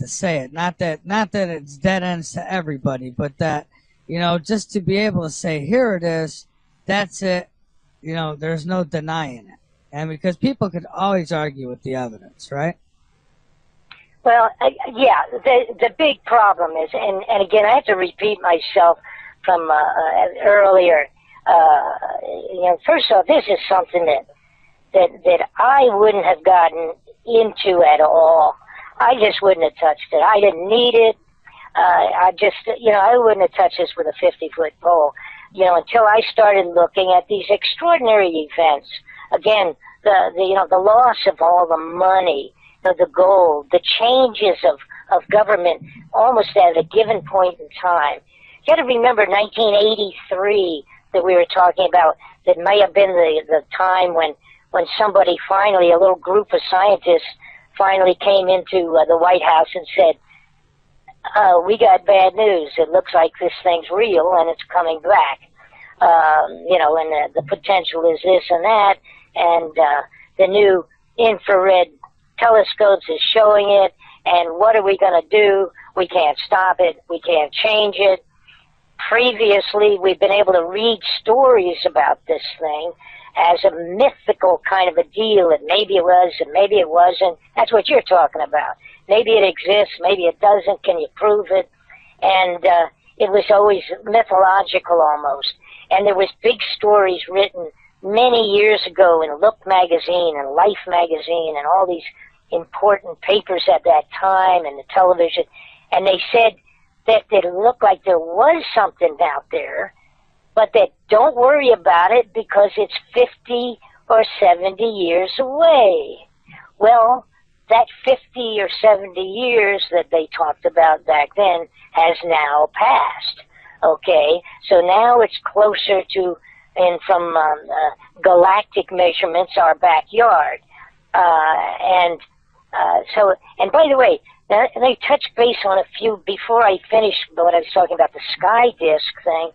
to say it. Not that it's dead ends to everybody, but that, just to be able to say, here it is, that's it, there's no denying it. And because people could always argue with the evidence, right? Well, yeah, the big problem is, and again, I have to repeat myself from earlier. First off, this is something that I wouldn't have gotten into at all. I just wouldn't have touched it. I didn't need it. I wouldn't have touched this with a 50-foot pole, until I started looking at these extraordinary events. Again, the loss of all the money, the gold, the changes of government almost at a given point in time. You got to remember 1983 that we were talking about. That may have been the time when somebody finally, a little group of scientists finally came into the White House and said, we got bad news. It looks like this thing's real and it's coming back. And the potential is this and that, and the new infrared telescopes is showing it, and what are we going to do? We can't stop it. We can't change it. Previously, we've been able to read stories about this thing as a mythical kind of a deal, and maybe it was and maybe it wasn't. That's what you're talking about. Maybe it exists, maybe it doesn't. Can you prove it? And it was always mythological almost. And there was big stories written many years ago in Look magazine and Life magazine and all these important papers at that time, and the television, and they said that it looked like there was something out there, but that don't worry about it because it's 50 or 70 years away. Well, that 50 or 70 years that they talked about back then has now passed. Okay, so now it's closer to, and from galactic measurements, our backyard. And by the way, and I touched base on a few before I finished what I was talking about, the sky disk thing.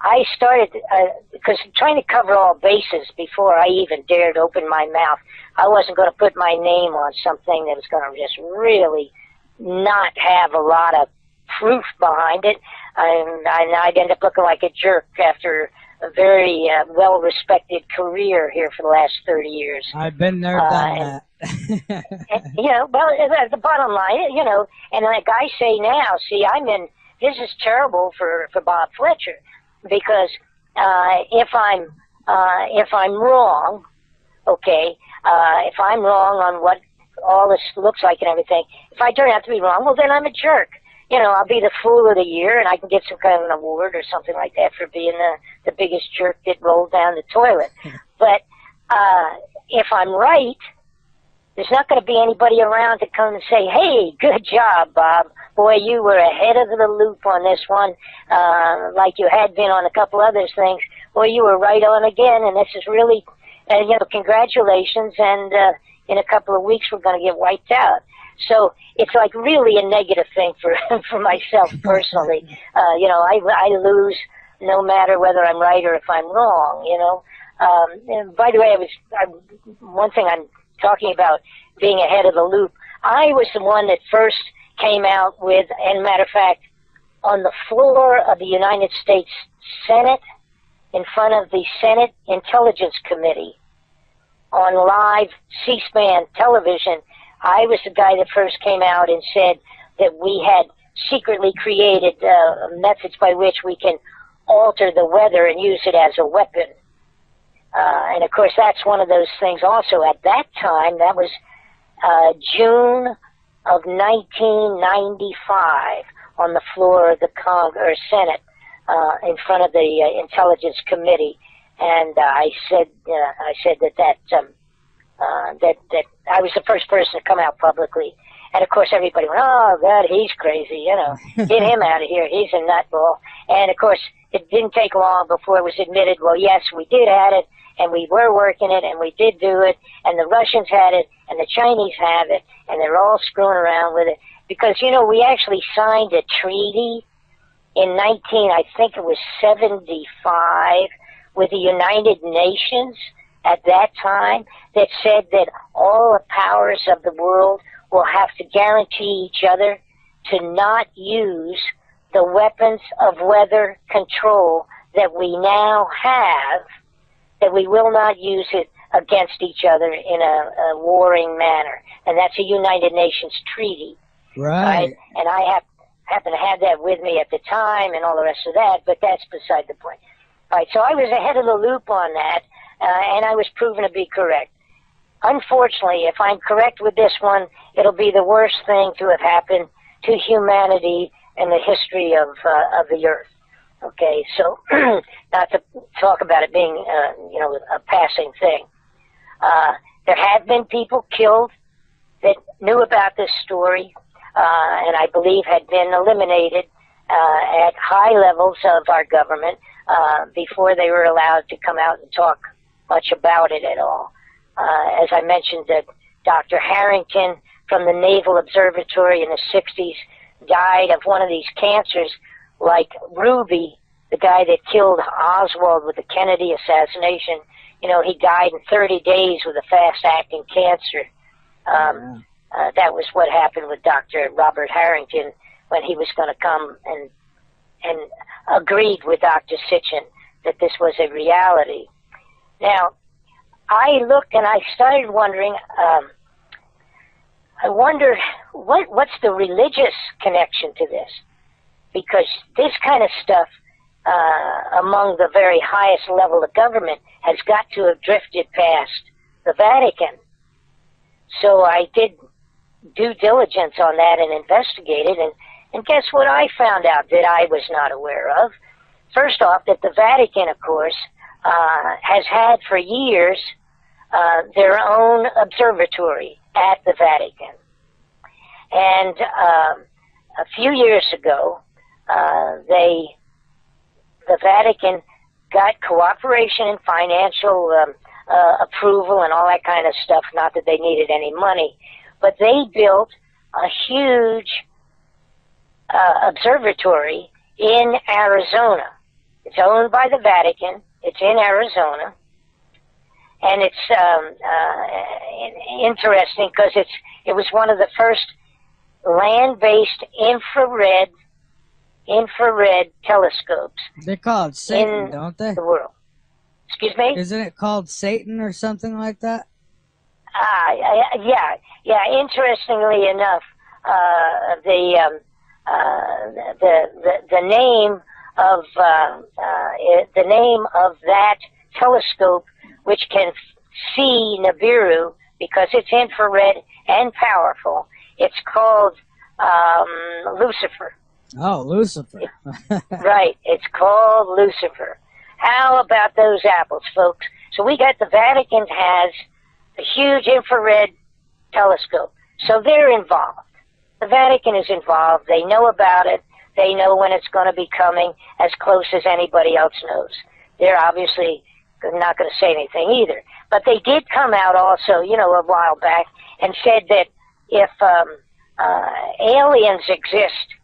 I started, because trying to cover all bases before I even dared open my mouth. I wasn't going to put my name on something that was going to just really not have a lot of proof behind it. And I'd end up looking like a jerk after a very well-respected career here for the last 30 years. I've been there, done that. The bottom line, and like I say now, this is terrible for Bob Fletcher, because if I'm wrong, okay, if I'm wrong on what all this looks like and everything, if I turn out to be wrong, well, then I'm a jerk. I'll be the fool of the year, and I can get some kind of an award or something like that for being the biggest jerk that rolled down the toilet. But if I'm right, there's not going to be anybody around to come and say, hey, good job, Bob. Boy, you were ahead of the loop on this one, like you had been on a couple other things. Boy, you were right on again, and this is really, congratulations, and in a couple of weeks we're going to get wiped out. So it's like really a negative thing for myself personally. I lose no matter whether I'm right or if I'm wrong, And by the way, one thing I'm talking about being ahead of the loop. I was the one that first came out with, and matter of fact, on the floor of the United States Senate, in front of the Senate Intelligence Committee, on live C-SPAN television, I was the guy that first came out and said that we had secretly created methods by which we can alter the weather and use it as a weapon. And of course, that's one of those things also at that time. That was June of 1995 on the floor of the Senate in front of the Intelligence Committee. And I said that I was the first person to come out publicly. And of course everybody went, oh God, he's crazy, get him out of here, he's a nutball. And of course it didn't take long before it was admitted, well yes, we did have it, and we were working it, and we did do it, and the Russians had it, and the Chinese have it, and they're all screwing around with it. Because, we actually signed a treaty in I think it was 75, with the United Nations, at that time that said that all the powers of the world will have to guarantee each other to not use the weapons of weather control that we now have, that we will not use it against each other in a warring manner. And that's a United Nations treaty. Right. And I happen to have that with me at the time and all the rest of that, but that's beside the point. All right, so I was ahead of the loop on that, and I was proven to be correct. Unfortunately, if I'm correct with this one, it'll be the worst thing to have happened to humanity in the history of the Earth. Okay, so not to talk about it being, a passing thing. There have been people killed that knew about this story, and I believe had been eliminated at high levels of our government before they were allowed to come out and talk much about it at all. As I mentioned, that Dr. Harrington from the Naval Observatory in the 60s died of one of these cancers, like Ruby, the guy that killed Oswald with the Kennedy assassination. He died in 30 days with a fast-acting cancer. That was what happened with Dr. Robert Harrington when he was going to come and agreed with Dr. Sitchin that this was a reality. Now, I looked and I started wondering, I wonder what's the religious connection to this? Because this kind of stuff among the very highest level of government has got to have drifted past the Vatican. So I did due diligence on that and investigated, and guess what I found out that I was not aware of? First off, that the Vatican, of course, has had for years their own observatory at the Vatican. And a few years ago, the Vatican got cooperation and financial approval and all that kind of stuff, not that they needed any money, but they built a huge observatory in Arizona. It's owned by the Vatican. It's in Arizona. And it's interesting because it was one of the first land-based infrared telescopes. They call it Satan, don't they? The world. Excuse me? Isn't it called Satan or something like that? Yeah. Interestingly enough, the name of that telescope, which can see Nibiru because it's infrared and powerful, it's called Lucifer. Oh, Lucifer. Right, it's called Lucifer. How about those apples, folks? So we got the Vatican has a huge infrared telescope. So they're involved. The Vatican is involved. They know about it. They know when it's going to be coming, as close as anybody else knows. They're obviously not going to say anything either. But they did come out also, a while back and said that if aliens exist,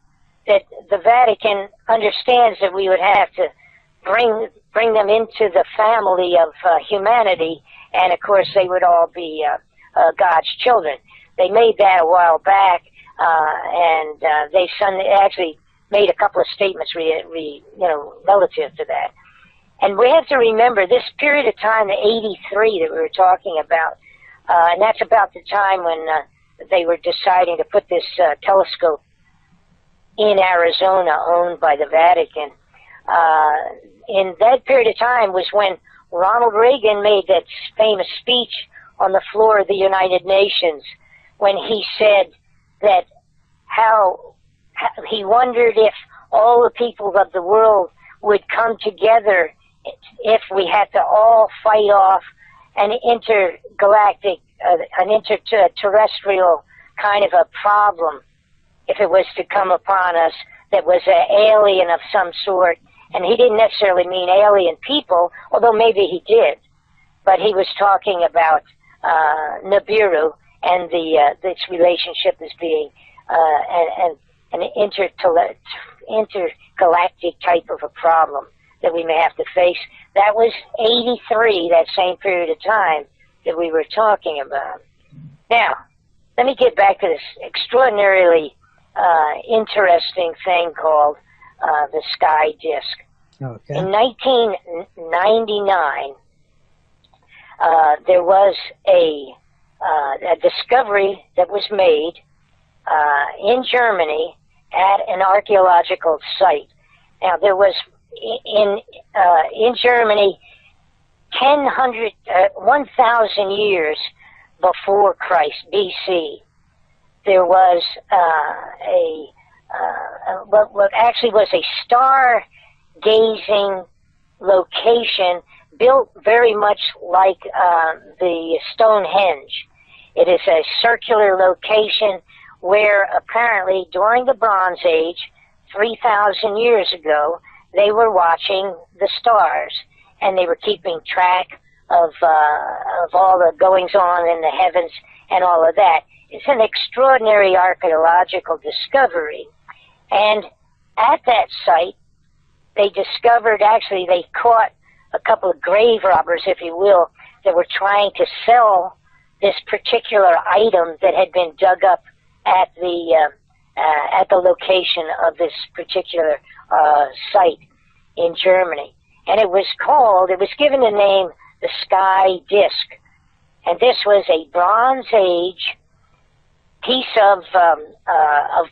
that the Vatican understands that we would have to bring them into the family of humanity, and of course they would all be God's children. They made that a while back, and they actually made a couple of statements relative to that. And we have to remember this period of time, the 83 that we were talking about, and that's about the time when they were deciding to put this telescope in Arizona, owned by the Vatican. In that period of time was when Ronald Reagan made that famous speech on the floor of the United Nations, when he said that how he wondered if all the people of the world would come together if we had to all fight off an intergalactic, an interterrestrial kind of a problem, if it was to come upon us, that was an alien of some sort. And he didn't necessarily mean alien people, although maybe he did. But he was talking about Nibiru and this relationship as being an intergalactic type of a problem that we may have to face. That was 83, that same period of time that we were talking about. Now, let me get back to this extraordinarily interesting thing called the sky disk. Okay. In 1999, there was a discovery that was made in Germany at an archaeological site. Now, there was in Germany 1,000 years before Christ, BC. There was what actually was a star-gazing location built very much like the Stonehenge. It is a circular location where apparently during the Bronze Age, 3,000 years ago, they were watching the stars, and they were keeping track of all the goings-on in the heavens and all of that. It's an extraordinary archaeological discovery. And at that site, they discovered, actually, they caught a couple of grave robbers, if you will, that were trying to sell this particular item that had been dug up at the location of this particular site in Germany. And it was given the name the Sky Disk. And this was a Bronze Age piece of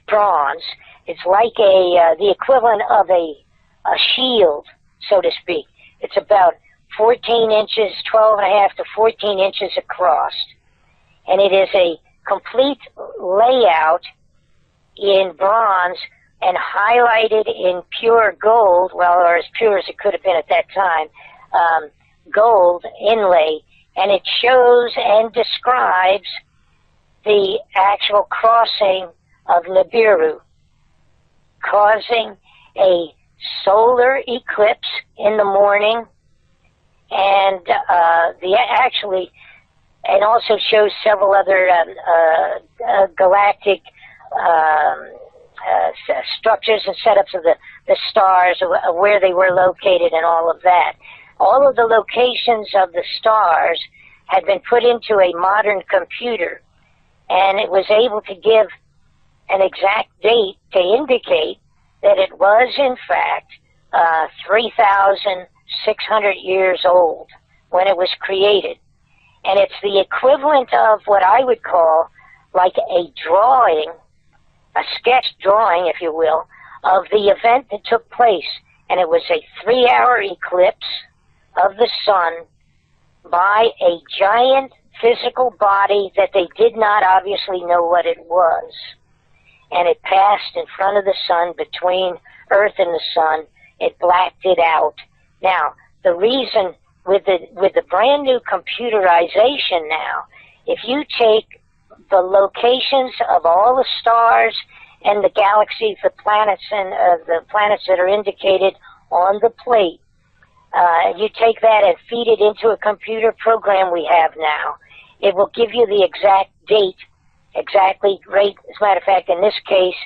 bronze. It's like the equivalent of a shield, so to speak. It's about 14 inches, 12.5 to 14 inches across. And it is a complete layout in bronze and highlighted in pure gold, well, or as pure as it could have been at that time, gold inlay. And it shows and describes the actual crossing of Nibiru, causing a solar eclipse in the morning, and it also shows several other galactic structures and setups of the stars, of where they were located and all of that. All of the locations of the stars had been put into a modern computer, and it was able to give an exact date to indicate that it was, in fact, 3,600 years old when it was created. And it's the equivalent of what I would call like a drawing, a sketch drawing, if you will, of the event that took place. And it was a 3-hour eclipse of the sun by a giant physical body that they did not obviously know what it was. And it passed in front of the sun, between Earth and the sun. It blacked it out. Now, the reason with the brand new computerization now, if you take the locations of all the stars and the galaxies, the planets, and the planets that are indicated on the plate, you take that and feed it into a computer program we have now, it will give you the exact date, exactly right. As a matter of fact, in this case,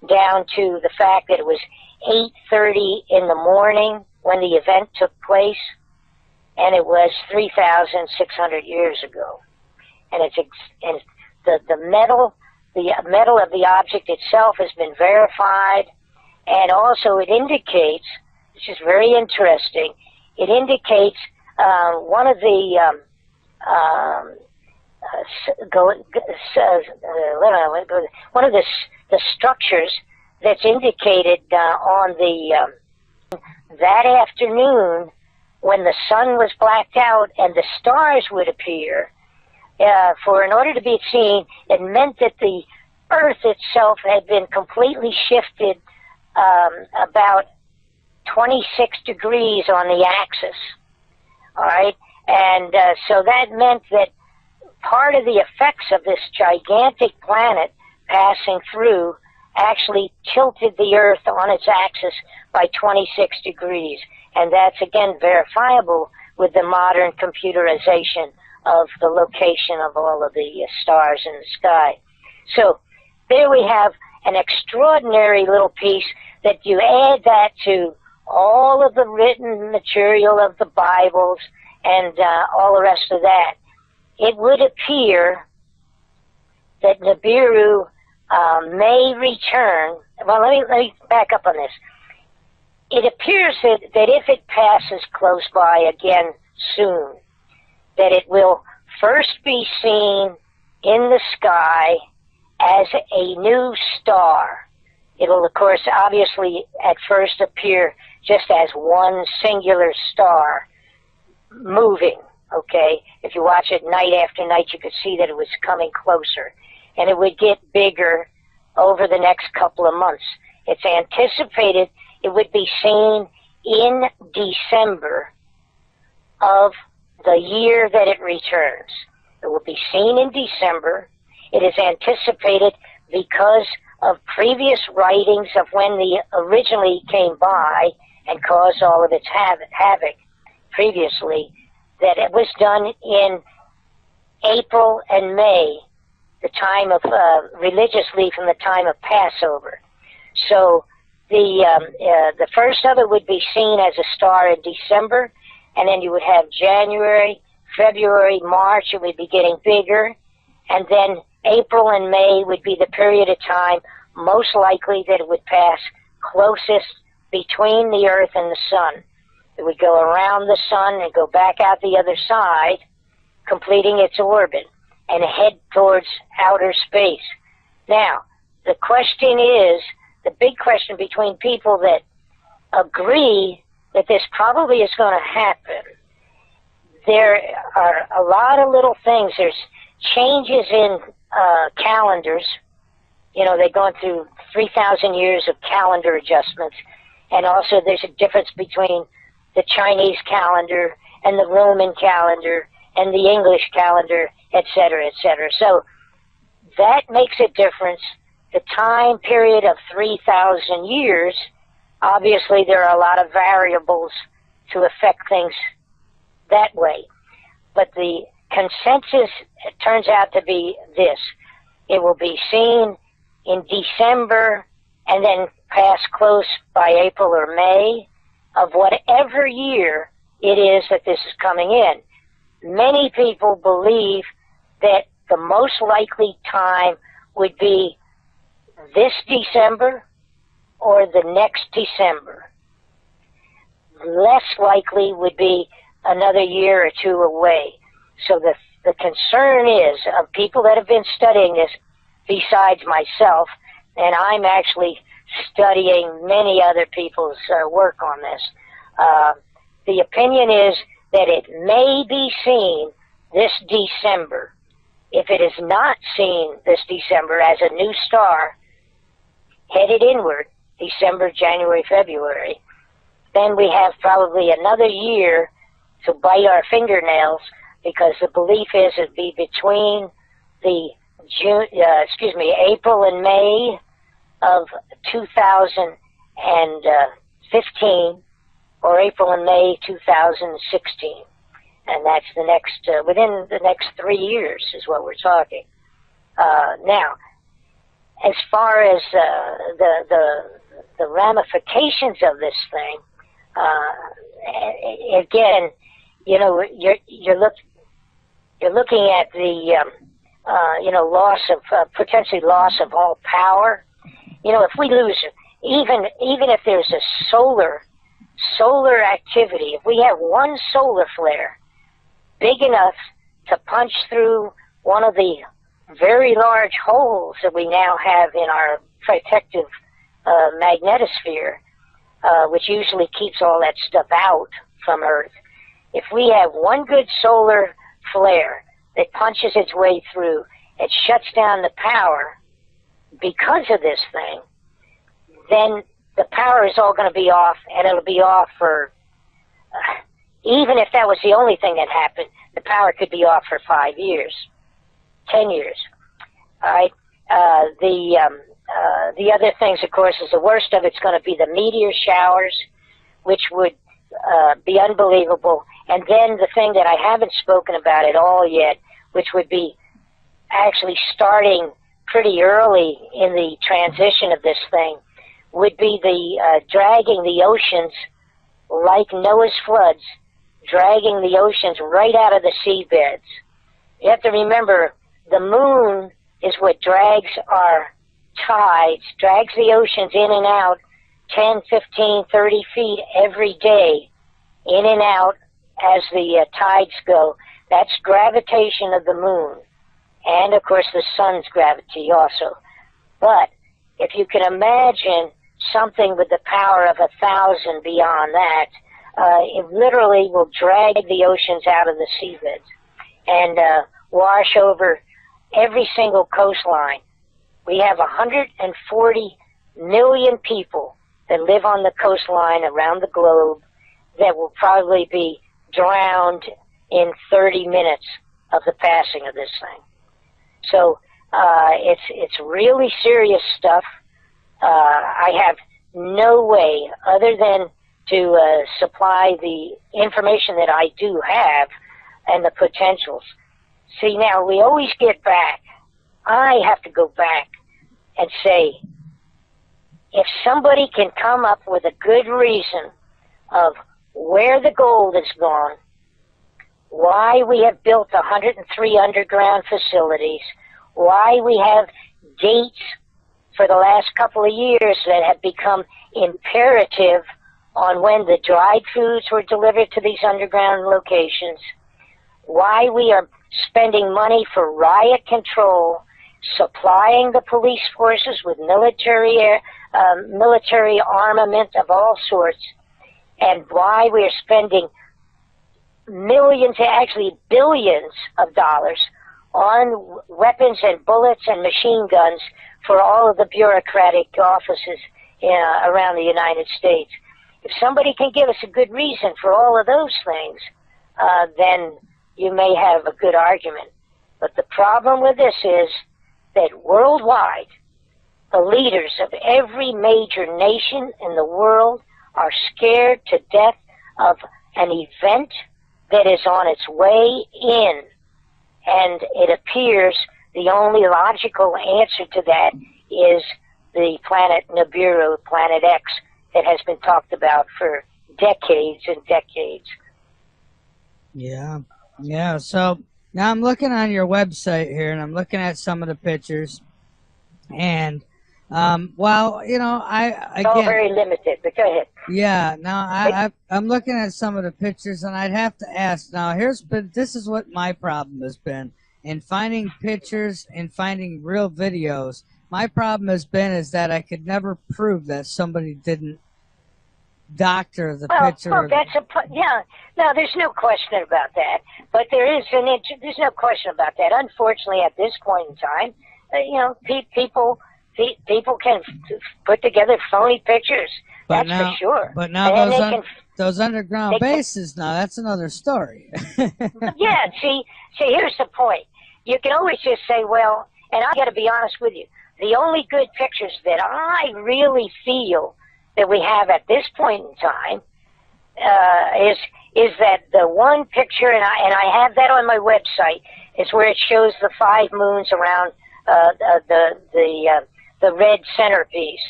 down to the fact that it was 8:30 in the morning when the event took place, and it was 3,600 years ago. And the metal of the object itself has been verified, and also it indicates, which is very interesting, it indicates one of the structures that's indicated on the that afternoon when the sun was blacked out and the stars would appear. In order to be seen, it meant that the Earth itself had been completely shifted about 26 degrees on the axis. All right, and so that meant that part of the effects of this gigantic planet passing through actually tilted the Earth on its axis by 26 degrees. And that's, again, verifiable with the modern computerization of the location of all of the stars in the sky. So there we have an extraordinary little piece that you add that to all of the written material of the Bibles and all the rest of that, it would appear that Nibiru may return. Well, let me back up on this. It appears that if it passes close by again soon, that it will first be seen in the sky as a new star. It'll, of course, obviously at first appear just as one singular star moving, okay? If you watch it night after night, you could see that it was coming closer. And it would get bigger over the next couple of months. It's anticipated it would be seen in December of the year that it returns. It will be seen in December. It is anticipated because of previous writings of when the originally came by and caused all of its havoc previously, that it was done in April and May, the time of religiously from the time of Passover. So the first of it would be seen as a star in December, and then you would have January, February, March, it would be getting bigger, and then April and May would be the period of time most likely that it would pass closest between the Earth and the Sun. It would go around the Sun and go back out the other side, completing its orbit, and head towards outer space. Now, the question is, the big question between people that agree that this probably is going to happen, there are a lot of little things. There's changes in calendars. You know, they've gone through 3,000 years of calendar adjustments. And also there's a difference between the Chinese calendar and the Roman calendar and the English calendar, et cetera, et cetera. So that makes a difference. The time period of 3,000 years, obviously there are a lot of variables to affect things that way. But the consensus turns out to be this. It will be seen in December and then pass close by April or May of whatever year it is that this is coming in. Many people believe that the most likely time would be this December or the next December. Less likely would be another year or two away. So the concern is of people that have been studying this besides myself, and I'm actually studying many other people's work on this. The opinion is that it may be seen this December. If it is not seen this December as a new star headed inward, December, January, February, then we have probably another year to bite our fingernails, because the belief is it'd be between the April and May of 2015 or April and May 2016. And that's the next, within the next 3 years is what we're talking. Now, as far as the ramifications of this thing, again, you know, you're looking at the loss of potentially loss of all power. You know, if we lose, even if there's a solar activity, if we have one solar flare big enough to punch through one of the very large holes that we now have in our protective magnetosphere, which usually keeps all that stuff out from Earth. If we have one good solar flare that punches its way through, it shuts down the power because of this thing, then the power is all going to be off, and it'll be off for, even if that was the only thing that happened, the power could be off for 5 years, 10 years. All right. The other things, of course, is the worst of it's going to be the meteor showers, which would be unbelievable. And then the thing that I haven't spoken about at all yet, which would be actually starting pretty early in the transition of this thing, would be the dragging the oceans like Noah's floods, dragging the oceans right out of the seabeds. You have to remember, the moon is what drags our tides, drags the oceans in and out 10, 15, 30 feet every day, in and out as the tides go. That's gravitation of the moon. And, of course, the sun's gravity also. But if you can imagine something with the power of 1,000 beyond that, it literally will drag the oceans out of the seabeds and wash over every single coastline. We have 140 million people that live on the coastline around the globe that will probably be drowned in 30 minutes of the passing of this thing. So it's really serious stuff. I have no way other than to supply the information that I do have and the potentials. See, now we always get back. I have to go back and say, if somebody can come up with a good reason of where the gold is gone, why we have built 103 underground facilities, why we have dates for the last couple of years that have become imperative on when the dried foods were delivered to these underground locations, why we are spending money for riot control, supplying the police forces with military armament of all sorts, and why we are spending millions, actually billions of dollars on weapons and bullets and machine guns for all of the bureaucratic offices around the United States. If somebody can give us a good reason for all of those things, then you may have a good argument. But the problem with this is that worldwide, the leaders of every major nation in the world are scared to death of an event that is on its way in. And it appears the only logical answer to that is the planet Nibiru, Planet X, that has been talked about for decades and decades. Yeah. So now I'm looking on your website here, and I'm looking at some of the pictures. And, well, you know, It's all very limited, but go ahead. Yeah, now I'm looking at some of the pictures, and I'd have to ask. Now, this is what my problem has been in finding pictures and finding real videos. My problem is that I could never prove that somebody didn't doctor the picture. Well, yeah. No, there's no question about that. But there's no question about that. Unfortunately, at this point in time, you know, people can put together phony pictures. That's for sure. But now those underground bases, now that's another story. Yeah, see, here's the point. You can always just say, well, and I got to be honest with you, the only good pictures that I really feel that we have at this point in time is that the one picture, and I have that on my website, is where it shows the 5 moons around the red centerpiece.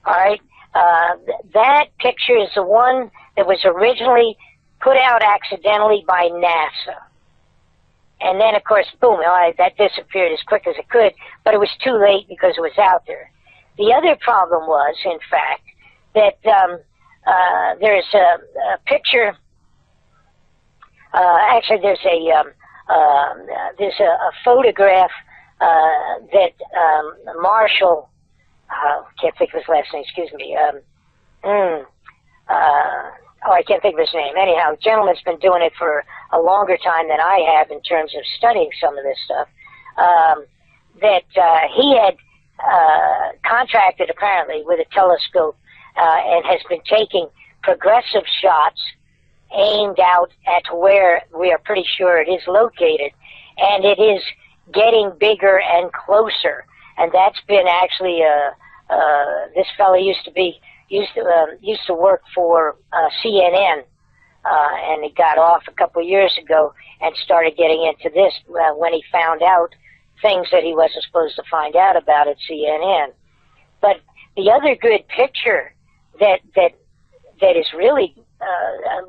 All right. That picture is the one that was originally put out accidentally by NASA. And then, of course, boom, that disappeared as quick as it could, but it was too late because it was out there. The other problem was, in fact, that there's a picture, actually there's a photograph that Marshall, can't think of his last name, excuse me, I can't think of his name. Anyhow, the gentleman's been doing it for a longer time than I have in terms of studying some of this stuff, that he had contracted apparently with a telescope and has been taking progressive shots aimed out at where we are pretty sure it is located, and it is getting bigger and closer. And that's been actually this fellow used to work for CNN, and he got off a couple of years ago and started getting into this when he found out things that he wasn't supposed to find out about at CNN. But the other good picture that is really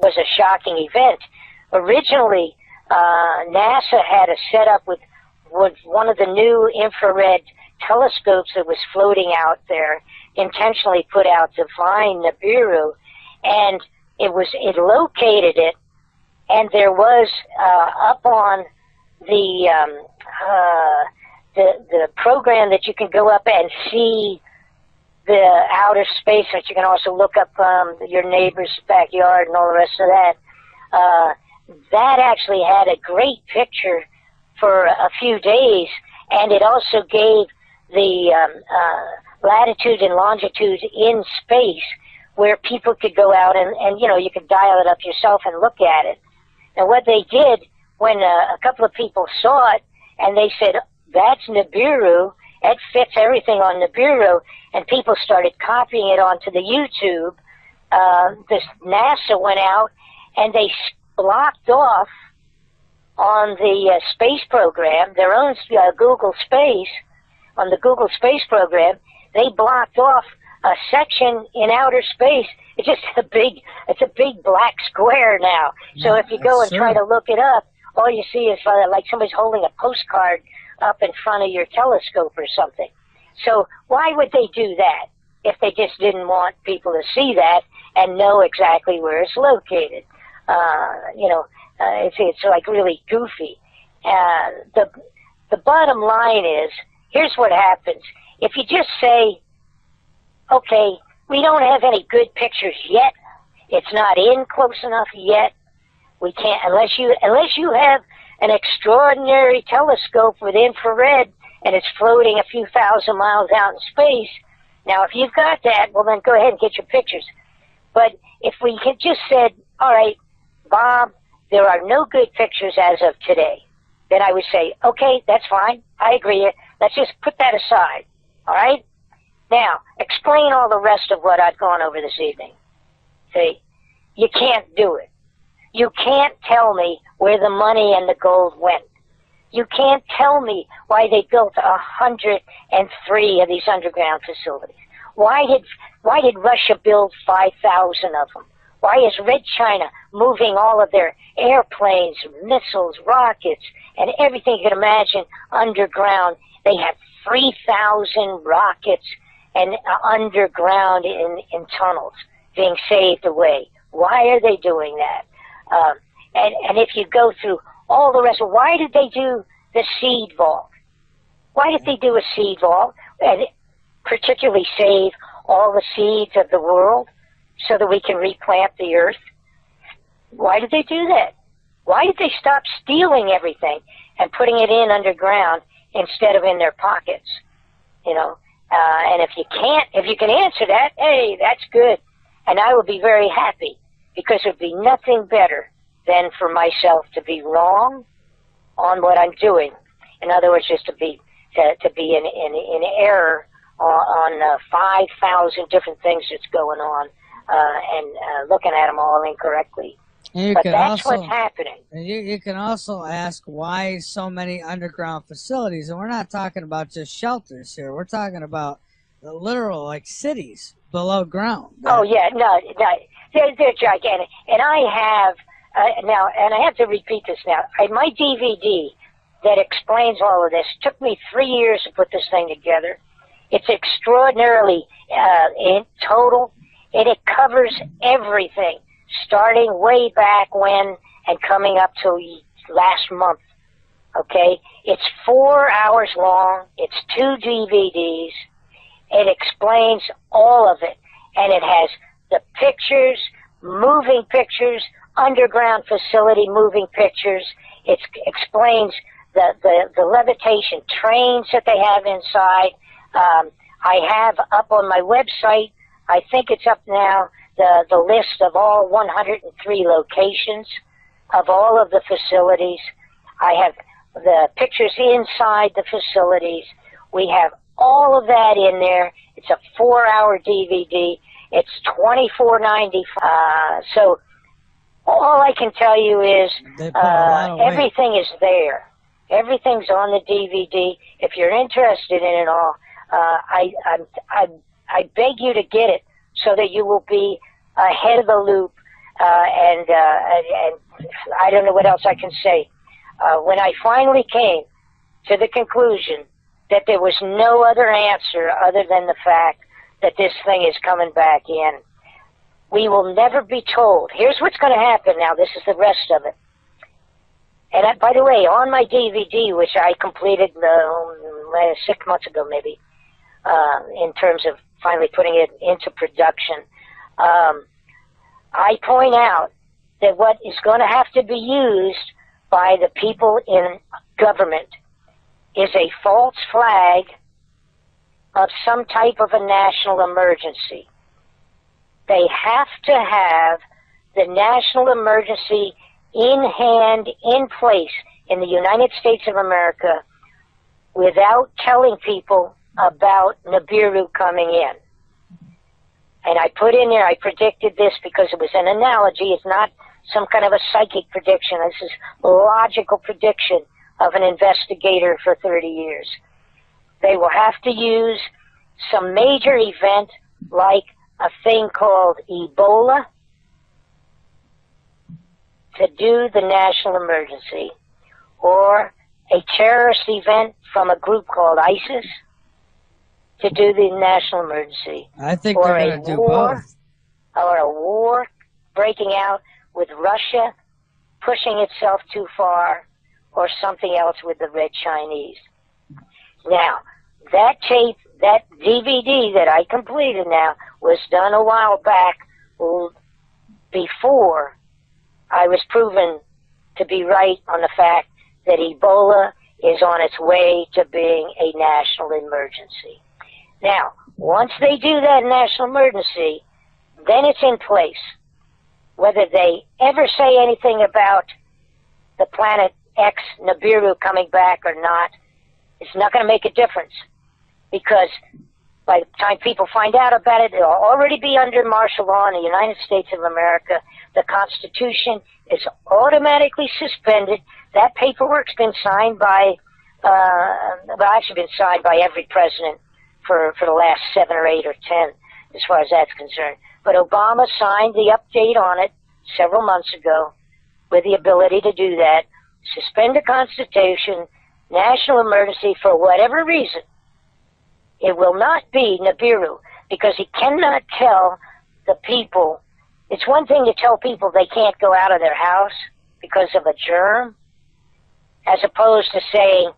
was a shocking event. Originally, NASA had a setup with one of the new infrared telescopes that was floating out there, intentionally put out to find Nibiru, and it located it, and there was up on the program that you can go up and see the outer space, but you can also look up your neighbor's backyard and all the rest of that. That actually had a great picture for a few days, and it also gave the latitude and longitude in space where people could go out and you could dial it up yourself and look at it. And what they did when a couple of people saw it, and they said, that's Nibiru, it fits everything on Nibiru, and people started copying it onto the YouTube. This NASA went out and they blocked off on the space program, their own Google Space, on the Google Space program, they blocked off a section in outer space. It's just a big black square now. So if you go and try to look it up, all you see is like somebody's holding a postcard up in front of your telescope or something. So why would they do that if they just didn't want people to see that and know exactly where it's located? It's like really goofy. The bottom line is, here's what happens. If you just say, okay, we don't have any good pictures yet, it's not in close enough yet, we can't, unless you have an extraordinary telescope with infrared and it's floating a few thousand miles out in space. Now, if you've got that, well, then go ahead and get your pictures. But if we had just said, all right, Bob, there are no good pictures as of today, then I would say, okay, that's fine. I agree. Let's just put that aside. All right? Now, explain all the rest of what I've gone over this evening. See? You can't do it. You can't tell me where the money and the gold went. You can't tell me why they built 103 of these underground facilities. Why did Russia build 5,000 of them? Why is Red China moving all of their airplanes, missiles, rockets, and everything you can imagine underground? They have 3,000 rockets and underground in tunnels being saved away. Why are they doing that? And if you go through all the rest, why did they do the seed vault? Why did they do a seed vault and particularly save all the seeds of the world so that we can replant the earth? Why did they do that? Why did they stop stealing everything and putting it in underground instead of in their pockets? And if you can answer that, hey, that's good. And I would be very happy, because it would be nothing better than for myself to be wrong on what I'm doing. In other words, just to be in error on 5,000 different things that's going on, and looking at them all incorrectly. But that's what's happening. You can also ask why so many underground facilities, and we're not talking about just shelters here. We're talking about the literal, like, cities below ground. Oh yeah, no, they're gigantic. And I have now, and I have to repeat this now. My DVD that explains all of this took me 3 years to put this thing together. It's extraordinarily in total, and it covers everything, starting way back when and coming up to last month. Okay, it's 4 hours long. It's 2 DVDs. It explains all of it, and it has the pictures, moving pictures, underground facility moving pictures. It explains the levitation trains that they have inside. I have up on my website, I think it's up now, the list of all 103 locations of all of the facilities. I have the pictures inside the facilities. We have all of that in there. It's a 4-hour DVD. It's $24.95. So all I can tell you is everything is there. Everything's on the DVD. If you're interested in it all, I beg you to get it so that you will be ahead of the loop And I don't know what else I can say. When I finally came to the conclusion that there was no other answer other than the fact that this thing is coming back in, we will never be told. Here's what's going to happen now. This is the rest of it. And by the way, on my DVD, which I completed 6 months ago maybe, in terms of finally putting it into production, I point out that what is going to have to be used by the people in government is a false flag of some type of a national emergency. They have to have the national emergency in hand, in place in the United States of America without telling people about Nibiru coming in. And I put in there, I predicted this because it was an analogy. It's not some kind of a psychic prediction. This is a logical prediction of an investigator for 30 years. They will have to use some major event like a thing called Ebola to do the national emergency, or a terrorist event from a group called ISIS to do the national emergency. I think they're going to do both. Or a war breaking out with Russia pushing itself too far, or something else with the Red Chinese. Now, that tape, that DVD that I completed now, was done a while back before I was proven to be right on the fact that Ebola is on its way to being a national emergency. Now, once they do that national emergency, then it's in place. Whether they ever say anything about the Planet X Nibiru coming back or not, it's not going to make a difference, because by the time people find out about it, it'll already be under martial law in the United States of America. The Constitution is automatically suspended. That paperwork's been signed by, actually been signed by every president for the last 7 or 8 or 10, as far as that's concerned. But Obama signed the update on it several months ago with the ability to do that, suspend the Constitution, national emergency for whatever reason. It will not be Nibiru, because he cannot tell the people. It's one thing to tell people they can't go out of their house because of a germ, as opposed to saying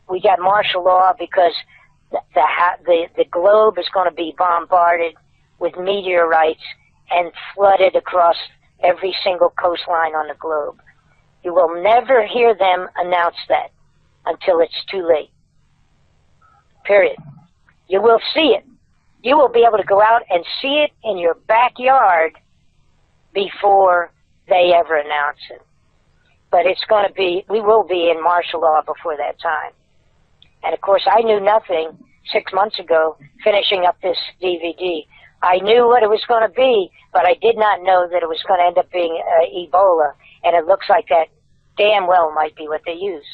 we got martial law because the globe is going to be bombarded with meteorites and flooded across every single coastline on the globe. You will never hear them announce that until it's too late. Period. You will see it. You will be able to go out and see it in your backyard before they ever announce it. But it's going to be, we will be in martial law before that time. And of course, I knew nothing 6 months ago finishing up this DVD. I knew what it was going to be, but I did not know that it was going to end up being Ebola. And it looks like that damn well might be what they use.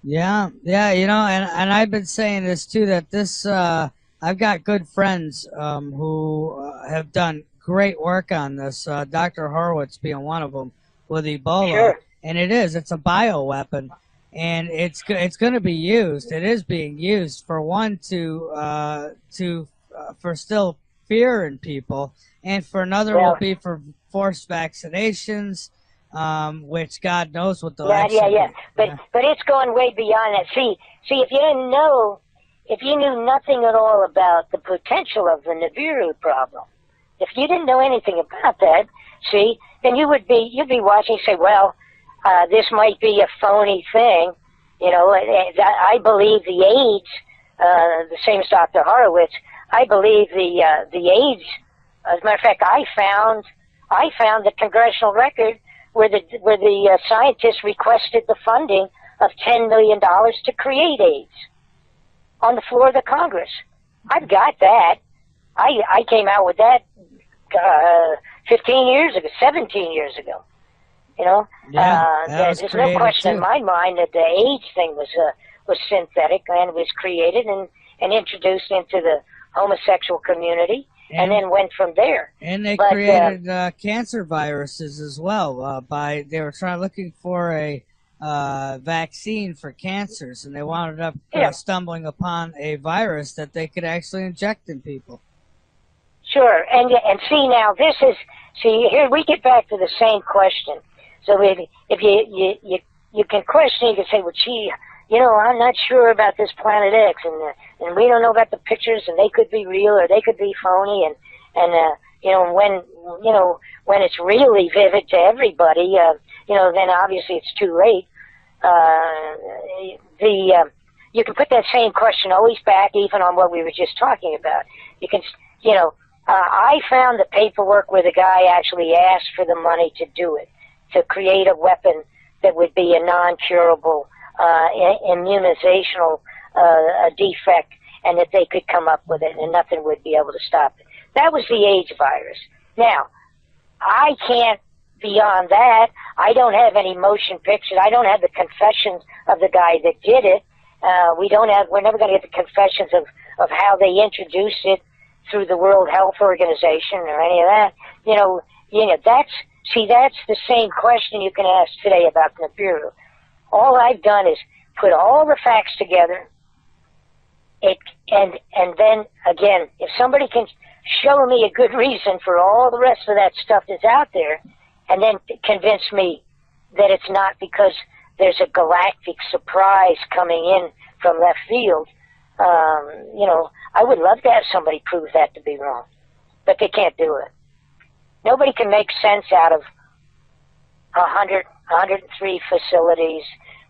Yeah, you know, and I've been saying this too, that this, I've got good friends who have done great work on this, Dr. Horowitz being one of them, with Ebola. Sure. And it's a bioweapon, and it's going to be used. It is being used, for one, for still fear in people, and for another will be for forced vaccinations, which God knows what the But it's going way beyond that. See, if you didn't know, if you knew nothing at all about the potential of the Nibiru problem, if you didn't know anything about that, see, then you'd be watching and say, well, this might be a phony thing. You know, I believe the AIDS, the same as Dr. Horowitz, I believe the AIDS, as a matter of fact, I found the congressional record where the scientists requested the funding of $10 million to create AIDS on the floor of the Congress. I've got that. I came out with that 15 years ago, 17 years ago. You know, there's no question in my mind that the AIDS thing was synthetic and was created and introduced into the homosexual community and then went from there. And they created cancer viruses as well. They were looking for a vaccine for cancers, and they wound up stumbling upon a virus that they could actually inject in people. Sure, and see now here we get back to the same question. So if you can question, you can say, well, gee, I'm not sure about this Planet X, and we don't know about the pictures, and they could be real or they could be phony, and when it's really vivid to everybody, then obviously it's too late. You can put that same question always back, even on what we were just talking about. You can, I found the paperwork where the guy actually asked for the money to do it, to create a weapon that would be a non-curable immunizational defect, and that they could come up with it and nothing would be able to stop it. That was the AIDS virus. Now, I can't, beyond that, I don't have any motion pictures. I don't have the confessions of the guy that did it. We're never going to get the confessions of how they introduced it through the World Health Organization or any of that. That's the same question you can ask today about Nibiru. All I've done is put all the facts together. And then again, if somebody can show me a good reason for all the rest of that stuff that's out there, and then convince me that it's not because there's a galactic surprise coming in from left field, I would love to have somebody prove that to be wrong, but they can't do it. Nobody can make sense out of 103 facilities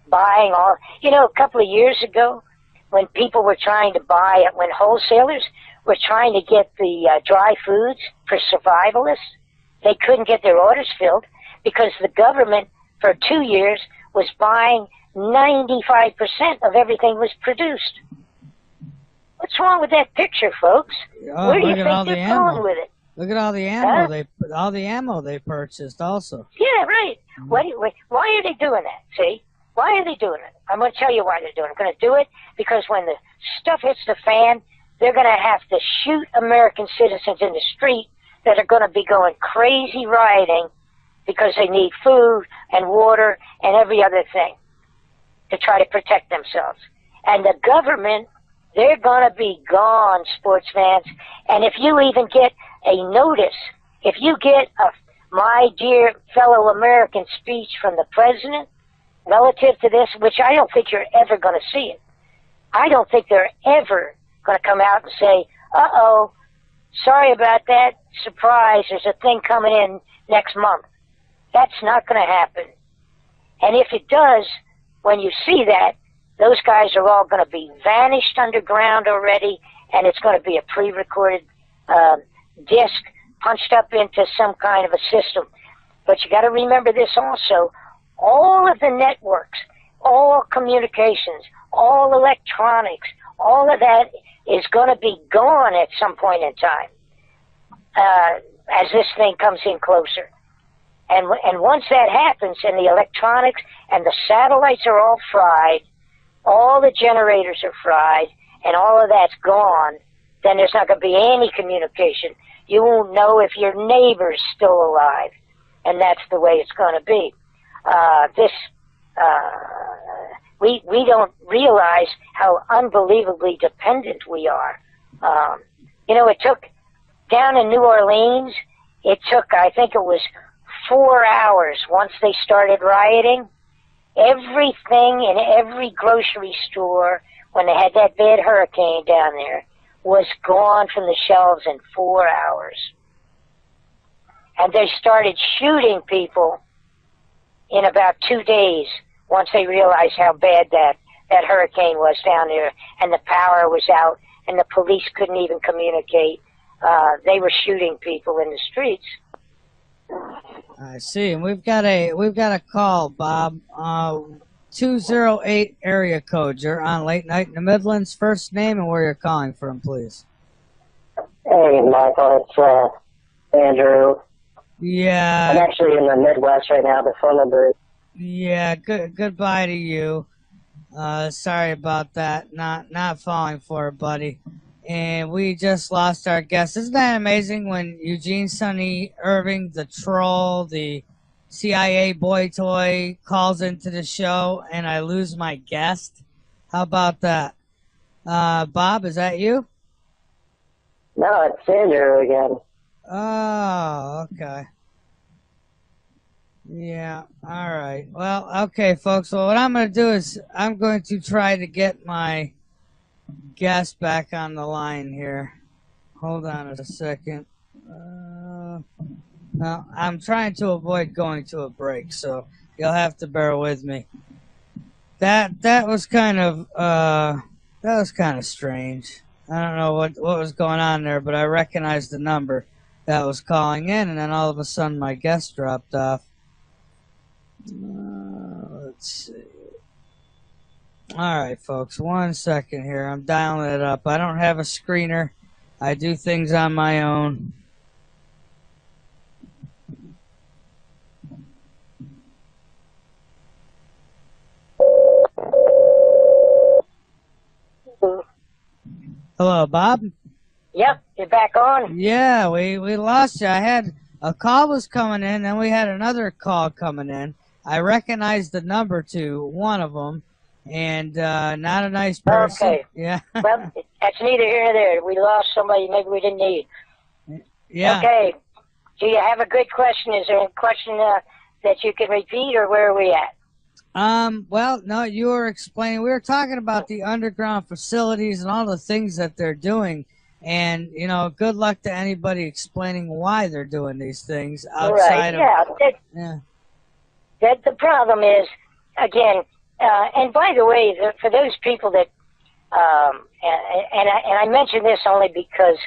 buying all. A couple of years ago, when people were trying to buy it, when wholesalers were trying to get the dry foods for survivalists, they couldn't get their orders filled because the government for 2 years was buying 95% of everything was produced. What's wrong with that picture, folks? Where do you think they're going with it? Look at all the ammo they purchased also. Yeah, right. Why are they doing that? See? Why are they doing it? I'm going to tell you why they're doing it. I'm going to do it because when the stuff hits the fan, they're going to have to shoot American citizens in the street that are going to be going crazy rioting because they need food and water and every other thing to try to protect themselves. And the government, they're going to be gone, sports fans. And if you even get a notice, if you get a my dear fellow American speech from the president relative to this, which I don't think you're ever going to see it. I don't think they're ever going to come out and say, uh-oh, sorry about that, surprise, there's a thing coming in next month. That's not going to happen. And if it does, when you see that, those guys are all going to be vanished underground already, and it's going to be a pre-recorded disc punched up into some kind of a system. But you got to remember this also. All of the networks, all communications, all electronics, all of that is going to be gone at some point in time as this thing comes in closer. And once that happens, and the electronics and the satellites are all fried, all the generators are fried, and all of that's gone, then there's not going to be any communication. You won't know if your neighbor's still alive, and that's the way it's going to be. We don't realize how unbelievably dependent we are. It took, down in New Orleans, it took, I think it was 4 hours once they started rioting. Everything in every grocery store, when they had that bad hurricane down there, was gone from the shelves in 4 hours. And they started shooting people in about 2 days once they realized how bad that hurricane was down there, and the power was out, and the police couldn't even communicate. They were shooting people in the streets. I see. And we've got a call, Bob. 208 area code. You're on Late Night in the Midlands. First name and where you're calling from, please. Hey, Michael. It's Andrew. Yeah. I'm actually in the Midwest right now. The phone number. Yeah. Goodbye to you. Sorry about that. Not falling for it, buddy. and we just lost our guest. Isn't that amazing when Eugene Sonny Irving, the troll, the CIA boy toy, calls into the show and I lose my guest? How about that? Bob, is that you? No, it's Andrew again. Oh, okay. Yeah, all right. Well, okay, folks. Well, what I'm going to do is I'm going to try to get my guest back on the line here. Hold on a second. No, I'm trying to avoid going to a break, so you'll have to bear with me. That was kind of strange. I don't know what was going on there, but I recognized the number that was calling in, and then all of a sudden my guest dropped off. Let's see. All right, folks, 1 second here. I'm dialing it up. I don't have a screener. I do things on my own. Hello, Bob? Yep, you're back on? Yeah, we lost you. I had a call was coming in, then we had another call coming in. I recognized the number to one of them, and not a nice person. Okay. Yeah. Well, that's neither here nor there. We lost somebody maybe we didn't need. Yeah. Okay. Do you have a good question? Is there a question that you can repeat, or where are we at? Well, no, you were explaining. We were talking about the underground facilities and all the things that they're doing. And, you know, good luck to anybody explaining why they're doing these things outside of... That the problem is, again, and by the way, for those people that, and I mention this only because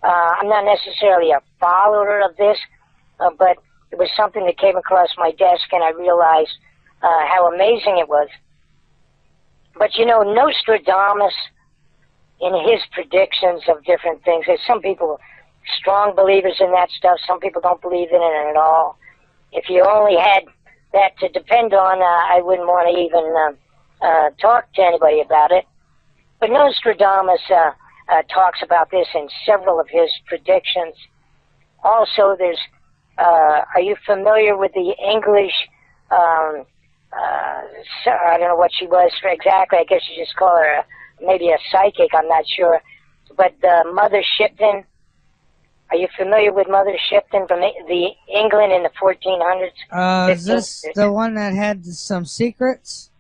I'm not necessarily a follower of this, but it was something that came across my desk and I realized how amazing it was. But, you know, Nostradamus, in his predictions of different things, there's some people strong believers in that stuff, some people don't believe in it at all. If you only had that to depend on, I wouldn't want to even talk to anybody about it. But Nostradamus talks about this in several of his predictions. Also, there's, are you familiar with the English, I don't know what she was exactly, I guess you just call her maybe a psychic, I'm not sure. But Mother Shipton, are you familiar with Mother Shipton from the England in the 1400s? Is this the one that had some secrets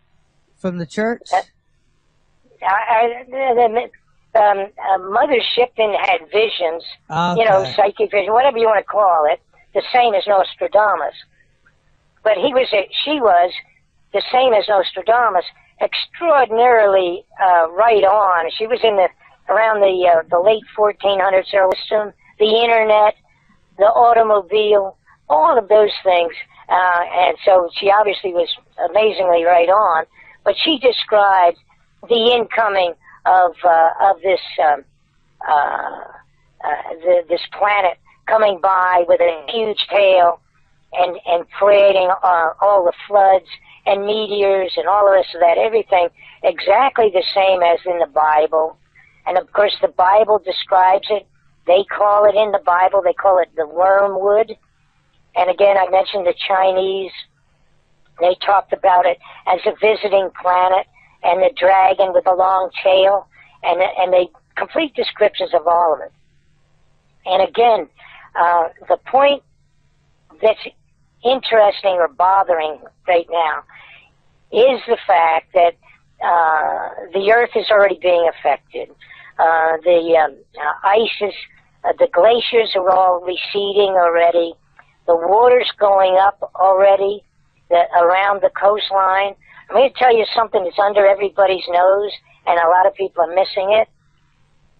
from the church? Mother Shipton had visions, okay. You know, psychic vision, whatever you want to call it, the same as Nostradamus. But she was the same as Nostradamus, extraordinarily right on. She was in around the late 1400s, early soon. The internet, the automobile, all of those things. And so she obviously was amazingly right on. But she described the incoming of this this planet coming by with a huge tail and creating all the floods and meteors and all the rest of that, everything exactly the same as in the Bible. And of course the Bible describes it. They call it in the Bible, they call it the wormwood. And again, I mentioned the Chinese. They talked about it as a visiting planet and the dragon with a long tail and they complete descriptions of all of it. And again, the point that's interesting or bothering right now is the fact that the Earth is already being affected. The ice the glaciers are all receding already. The water's going up already around the coastline. I'm going to tell you something that's under everybody's nose, and a lot of people are missing it.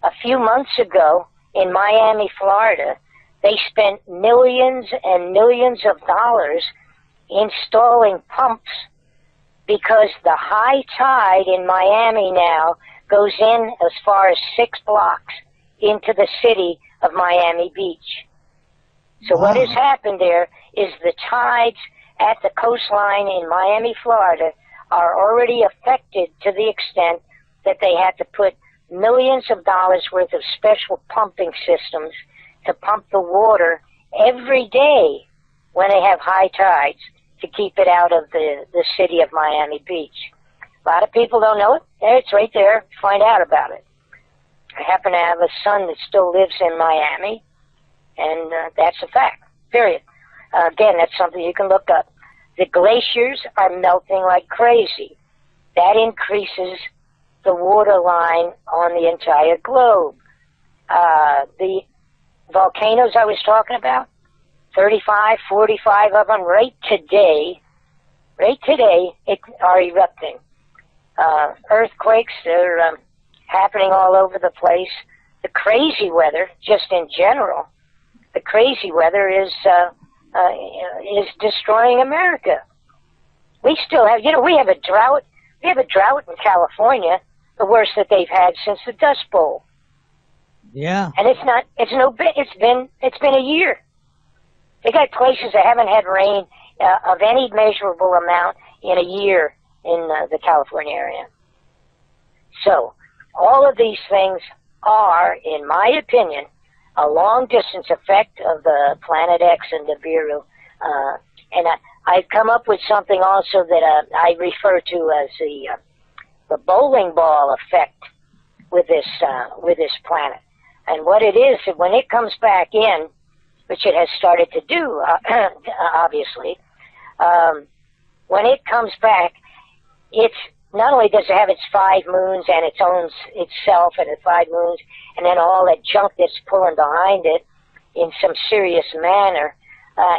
A few months ago in Miami, Florida, they spent millions and millions of dollars installing pumps because the high tide in Miami now goes in as far as 6 blocks into the city of Miami Beach. So what has happened there is the tides at the coastline in Miami, Florida are already affected to the extent that they had to put millions of dollars worth of special pumping systems to pump the water every day when they have high tides to keep it out of the city of Miami Beach. A lot of people don't know it. It's right there. Find out about it. I happen to have a son that still lives in Miami, and that's a fact, period. Again, that's something you can look up. The glaciers are melting like crazy. That increases the water line on the entire globe. The volcanoes I was talking about, 35, 45 of them right today are erupting. Earthquakes, they're happening all over the place. The crazy weather, just in general, the crazy weather is destroying America. We still have, we have a drought. We have a drought in California, the worst that they've had since the Dust Bowl. Yeah. And it's been a year. They got places that haven't had rain of any measurable amount in a year in the California area. So, all of these things are, in my opinion, a long-distance effect of the Planet X and Nibiru. And I've come up with something also that I refer to as the bowling ball effect with this planet. And what it is, when it comes back in, which it has started to do, obviously, when it comes back, it's not only does it have its 5 moons and it owns itself and its 5 moons, and then all that junk that's pulling behind it in some serious manner,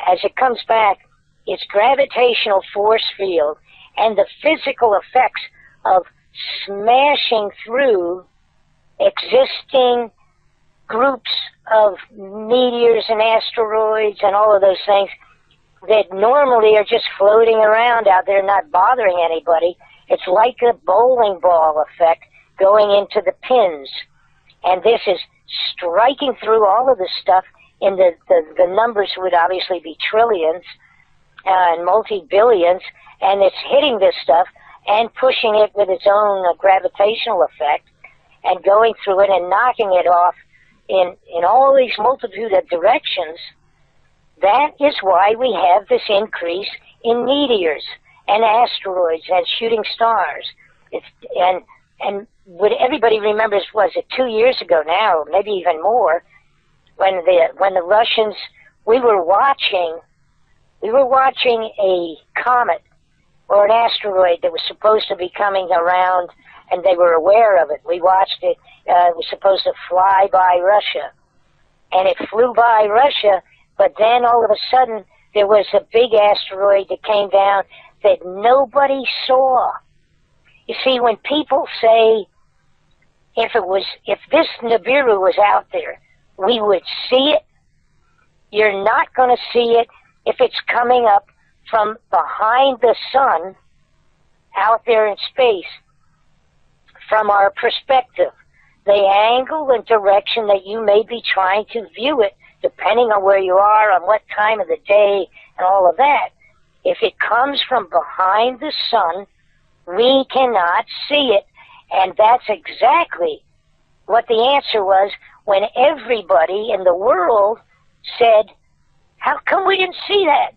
as it comes back, its gravitational force field and the physical effects of smashing through existing groups of meteors and asteroids and all of those things that normally are just floating around out there not bothering anybody. It's like a bowling ball effect going into the pins. And this is striking through all of this stuff, and the numbers would obviously be trillions and multi-billions, and it's hitting this stuff and pushing it with its own gravitational effect and going through it and knocking it off in all these multitude of directions. That is why we have this increase in meteors and asteroids and shooting stars. And what everybody remembers, was it 2 years ago now, maybe even more, when the Russians, we were watching a comet or an asteroid that was supposed to be coming around, and they were aware of it. We watched it. It was supposed to fly by Russia, and it flew by Russia, but then all of a sudden there was a big asteroid that came down that nobody saw. You see, when people say, if this Nibiru was out there, we would see it. You're not going to see it if it's coming up from behind the sun out there in space. From our perspective, the angle and direction that you may be trying to view it, depending on where you are, on what time of the day, and all of that, if it comes from behind the sun, we cannot see it. And that's exactly what the answer was when everybody in the world said, how come we didn't see that?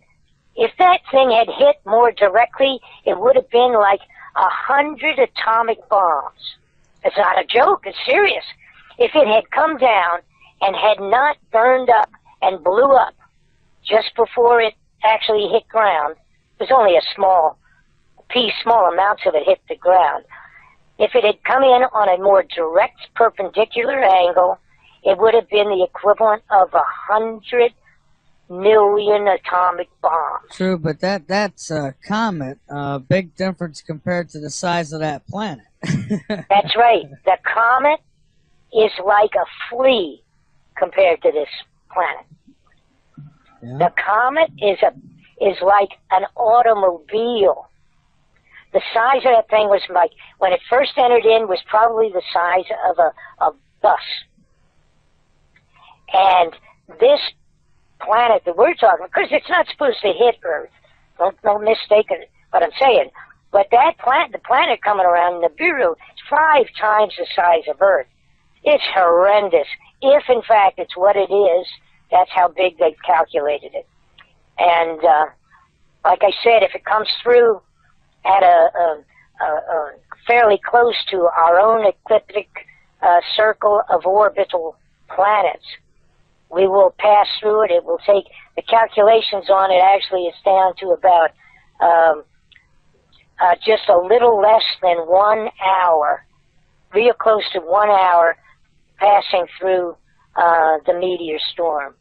If that thing had hit more directly, it would have been like 100 atomic bombs. It's not a joke, it's serious. If it had come down and had not burned up and blew up just before it actually hit ground, it was only a small amounts of it hit the ground. If it had come in on a more direct perpendicular angle, it would have been the equivalent of 100 million atomic bombs. True, but that's a comet. Big difference compared to the size of that planet. That's right. The comet is like a flea compared to this planet. Yeah. The comet is like an automobile. The size of that thing was like, when it first entered in, was probably the size of a bus. And this planet that we're talking about, because it's not supposed to hit Earth. Don't mistake what I'm saying. But that planet, the planet coming around Nibiru, is 5 times the size of Earth. It's horrendous. If, in fact, it's what it is, that's how big they've calculated it. And like I said, if it comes through at a fairly close to our own ecliptic circle of orbital planets, we will pass through it. It will take, the calculations on it actually is down to about just a little less than 1 hour, real close to 1 hour, passing through the meteor storm.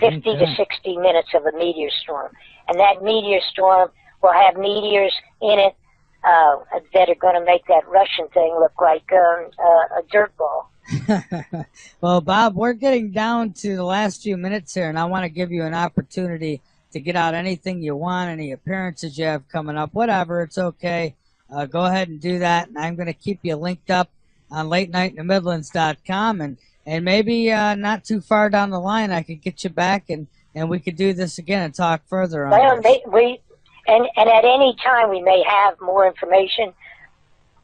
50 to 60 minutes of a meteor storm. And that meteor storm will have meteors in it that are going to make that Russian thing look like a dirt ball. Well, Bob, we're getting down to the last few minutes here, and I want to give you an opportunity to get out anything you want, any appearances you have coming up, whatever, it's okay. Go ahead and do that, and I'm going to keep you linked up on LateNightInTheMidlands.com, and maybe not too far down the line I could get you back, and we could do this again and talk further on this. And at any time we may have more information,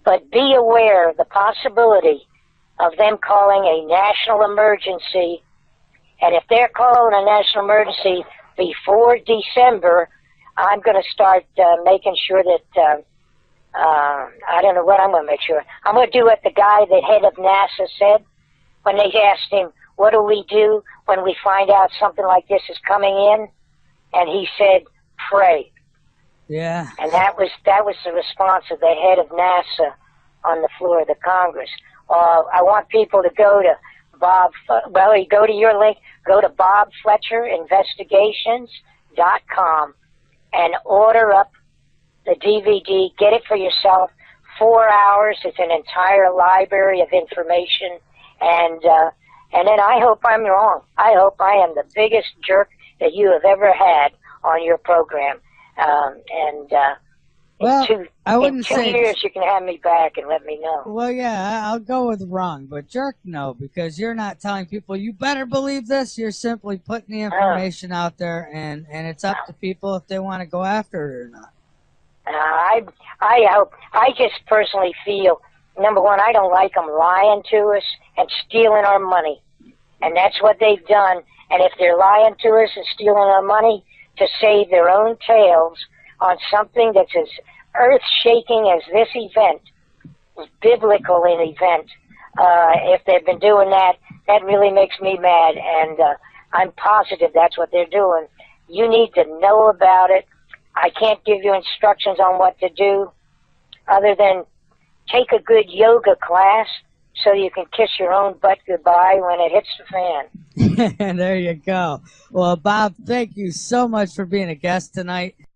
but be aware of the possibility of them calling a national emergency. And if they're calling a national emergency before December, I'm going to start making sure that, I don't know what I'm going to make sure. I'm going to do what the guy, the head of NASA, said when they asked him, what do we do when we find out something like this is coming in? And he said, pray. Yeah. And that was the response of the head of NASA on the floor of the Congress. I want people to go to you go to your link, go to BobFletcherInvestigations.com and order up the DVD. Get it for yourself. 4 hours. It's an entire library of information. And then I hope I'm wrong. I hope I am the biggest jerk that you have ever had on your program. Well, in 2 years you can have me back and let me know. Well, yeah, I'll go with wrong, but jerk, no, because you're not telling people, you better believe this. You're simply putting the information out there, and it's up to people if they want to go after it or not. I just personally feel, number one, I don't like them lying to us and stealing our money. And that's what they've done. And if they're lying to us and stealing our money to save their own tails on something that's as earth-shaking as this event, biblical in event, if they've been doing that, that really makes me mad. And I'm positive that's what they're doing. You need to know about it. I can't give you instructions on what to do other than take a good yoga class so you can kiss your own butt goodbye when it hits the fan. There you go. Well, Bob, thank you so much for being a guest tonight.